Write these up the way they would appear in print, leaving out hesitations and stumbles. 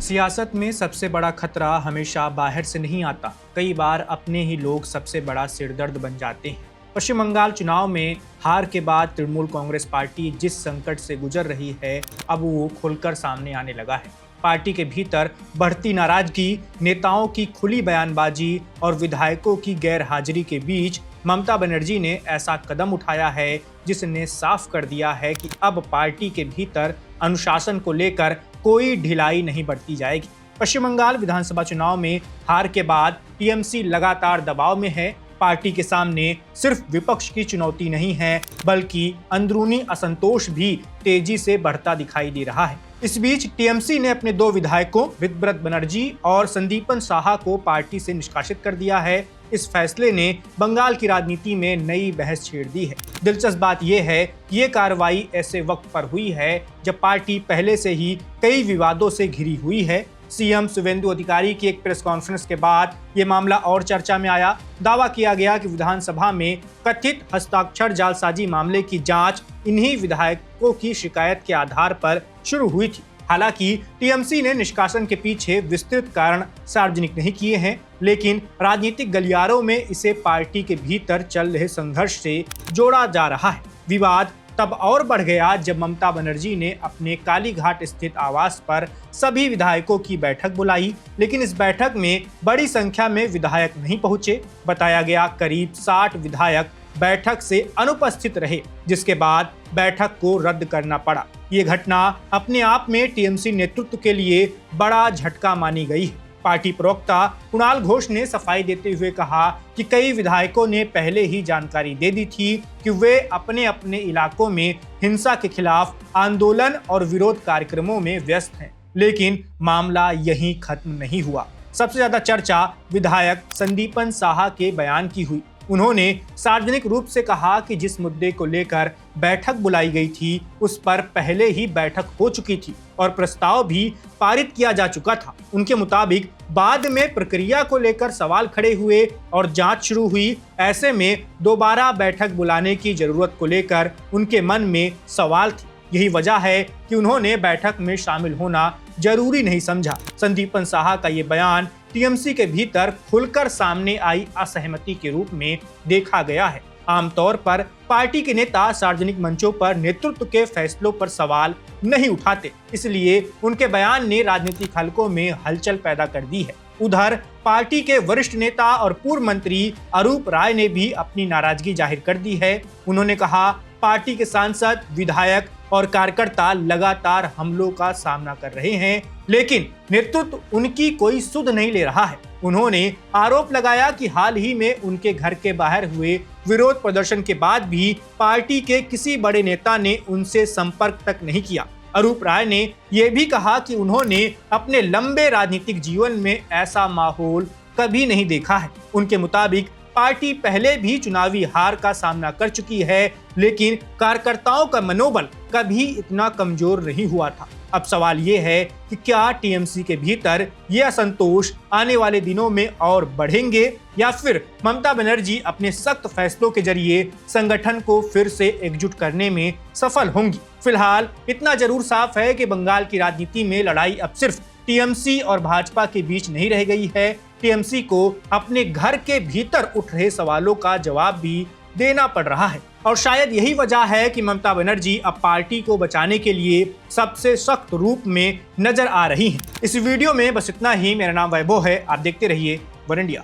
सियासत में सबसे बड़ा खतरा हमेशा बाहर से नहीं आता, कई बार अपने ही लोग सबसे बड़ा सिरदर्द बन जाते हैं। पश्चिम बंगाल चुनाव में हार के बाद तृणमूल कांग्रेस पार्टी जिस संकट से गुजर रही है, अब वो खुलकर सामने आने लगा है। पार्टी के भीतर बढ़ती नाराजगी, नेताओं की खुली बयानबाजी और विधायकों की गैर हाजिरी के बीच ममता बनर्जी ने ऐसा कदम उठाया है जिसने साफ कर दिया है कि अब पार्टी के भीतर अनुशासन को लेकर कोई ढिलाई नहीं बरती जाएगी। पश्चिम बंगाल विधानसभा चुनाव में हार के बाद टीएमसी लगातार दबाव में है। पार्टी के सामने सिर्फ विपक्ष की चुनौती नहीं है, बल्कि अंदरूनी असंतोष भी तेजी से बढ़ता दिखाई दे रहा है। इस बीच टीएमसी ने अपने 2 विधायकों विद्यव्रत बनर्जी और संदीपन साहा को पार्टी से निष्कासित कर दिया है। इस फैसले ने बंगाल की राजनीति में नई बहस छेड़ दी है। दिलचस्प बात यह है कि ये कार्रवाई ऐसे वक्त पर हुई है जब पार्टी पहले से ही कई विवादों से घिरी हुई है। सीएम शुवेंदु अधिकारी की एक प्रेस कॉन्फ्रेंस के बाद ये मामला और चर्चा में आया। दावा किया गया कि विधानसभा में कथित हस्ताक्षर जालसाजी मामले की जांच इन्हीं विधायकों की शिकायत के आधार पर शुरू हुई थी। हालांकि टीएमसी ने निष्कासन के पीछे विस्तृत कारण सार्वजनिक नहीं किए हैं, लेकिन राजनीतिक गलियारों में इसे पार्टी के भीतर चल रहे संघर्ष से जोड़ा जा रहा है। विवाद तब और बढ़ गया जब ममता बनर्जी ने अपने कालीघाट स्थित आवास पर सभी विधायकों की बैठक बुलाई, लेकिन इस बैठक में बड़ी संख्या में विधायक नहीं पहुंचे। बताया गया करीब 60 विधायक बैठक से अनुपस्थित रहे, जिसके बाद बैठक को रद्द करना पड़ा। ये घटना अपने आप में टीएमसी नेतृत्व के लिए बड़ा झटका मानी गई है। पार्टी प्रवक्ता कुणाल घोष ने सफाई देते हुए कहा कि कई विधायकों ने पहले ही जानकारी दे दी थी कि वे अपने अपने इलाकों में हिंसा के खिलाफ आंदोलन और विरोध कार्यक्रमों में व्यस्त हैं, लेकिन मामला यहीं खत्म नहीं हुआ। सबसे ज्यादा चर्चा विधायक संदीपन साहा के बयान की हुई। उन्होंने सार्वजनिक रूप से कहा कि जिस मुद्दे को लेकर बैठक बुलाई गई थी उस पर पहले ही बैठक हो चुकी थी और प्रस्ताव भी पारित किया जा चुका था। उनके मुताबिक बाद में प्रक्रिया को लेकर सवाल खड़े हुए और जांच शुरू हुई। ऐसे में दोबारा बैठक बुलाने की जरूरत को लेकर उनके मन में सवाल थी। यही वजह है कि उन्होंने बैठक में शामिल होना जरूरी नहीं समझा। संदीपन साहा का ये बयान टीएमसी के भीतर खुलकर सामने आई असहमति के रूप में देखा गया है। आमतौर पर पार्टी के नेता सार्वजनिक मंचों पर नेतृत्व के फैसलों पर सवाल नहीं उठाते, इसलिए उनके बयान ने राजनीतिक हलकों में हलचल पैदा कर दी है। उधर पार्टी के वरिष्ठ नेता और पूर्व मंत्री अरूप राय ने भी अपनी नाराजगी जाहिर कर दी है। उन्होंने कहा, पार्टी के सांसद, विधायक और कार्यकर्ता लगातार हमलों का सामना कर रहे हैं, लेकिन नेतृत्व उनकी कोई सुध नहीं ले रहा है। उन्होंने आरोप लगाया कि हाल ही में उनके घर के बाहर हुए विरोध प्रदर्शन के बाद भी पार्टी के किसी बड़े नेता ने उनसे संपर्क तक नहीं किया। अरूप राय ने यह भी कहा कि उन्होंने अपने लंबे राजनीतिक जीवन में ऐसा माहौल कभी नहीं देखा है। उनके मुताबिक पार्टी पहले भी चुनावी हार का सामना कर चुकी है, लेकिन कार्यकर्ताओं का मनोबल कभी इतना कमजोर नहीं हुआ था। अब सवाल ये है कि क्या टीएमसी के भीतर ये असंतोष आने वाले दिनों में और बढ़ेंगे या फिर ममता बनर्जी अपने सख्त फैसलों के जरिए संगठन को फिर से एकजुट करने में सफल होंगी। फिलहाल इतना जरूर साफ है कि बंगाल की राजनीति में लड़ाई अब सिर्फ टीएमसी और भाजपा के बीच नहीं रह गई है। टीएमसी को अपने घर के भीतर उठ रहे सवालों का जवाब भी देना पड़ रहा है और शायद यही वजह है कि ममता बनर्जी अब पार्टी को बचाने के लिए सबसे सख्त रूप में नजर आ रही हैं। इस वीडियो में बस इतना ही। मेरा नाम वैभव है, आप देखते रहिए one India.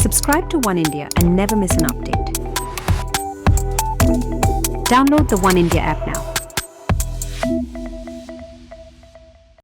Subscribe to One India and never miss an update. Download the One India app now.